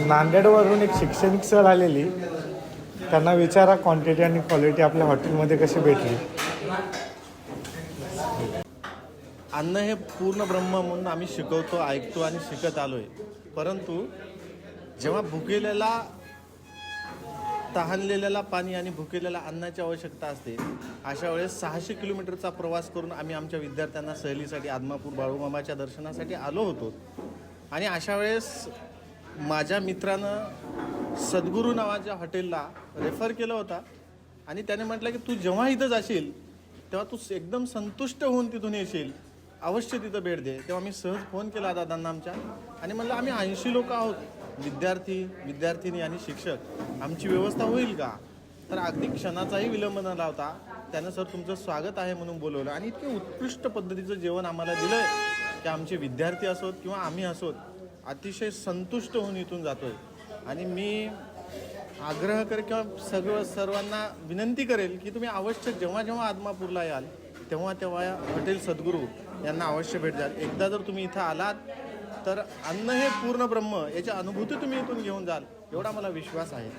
नांदेडवरून एक शैक्षणिक सहल आलेली. त्यांना विचारा क्वांटिटी आणि क्वालिटी आपल्या हॉटेलमध्ये कशी भेटली. अन्न हे पूर्ण ब्रह्म म्हणून आम्ही शिकवतो, ऐकतो आणि शिकत आलोय. परंतु जेव्हा भुकेलेला, तहानलेल्याला पाणी आणि भुकेलेला अन्नाची आवश्यकता असते, अशा वेळेस 600 किलोमीटरचा प्रवास करून आम्ही आमच्या विद्यार्थ्यांना सहलीसाठी आदमापूर बाळूमामाच्या दर्शनासाठी आलो होतो. आणि अशा वेळेस माझ्या मित्रानं सद्गुरू नावाच्या हॉटेलला रेफर केलं होता आणि त्याने म्हटलं की तू जेव्हा इथं जाशील तेव्हा तू एकदम संतुष्ट होऊन तिथून येशील, अवश्य तिथं भेट दे. तेव्हा मी सहज फोन केला दादांना आमच्या आणि म्हणलं आम्ही 80 लोक आहोत, विद्यार्थी, विद्यार्थिनी आणि शिक्षक, आमची व्यवस्था होईल का? तर अगदी क्षणाचाही विलंब न लावता त्यानं सर तुमचं स्वागत आहे म्हणून बोलवलं आणि इतके उत्कृष्ट पद्धतीचं जेवण आम्हाला दिलं की आमचे विद्यार्थी असोत किंवा आम्ही असोत अतिशय संतुष्ट होऊन इथून जातोय. आणि मी आग्रह करेल किंवा सर्वांना विनंती करेल की तुम्ही अवश्य जेव्हा जेव्हा आदमापूरला याल तेव्हा तेव्हा हॉटेल सद्गुरू यांना अवश्य भेट द्याल. एकदा जर तुम्ही इथं आलात तर अन्न हे पूर्ण ब्रह्म याची अनुभूती तुम्ही इथून घेऊन जाल, एवढा मला विश्वास आहे.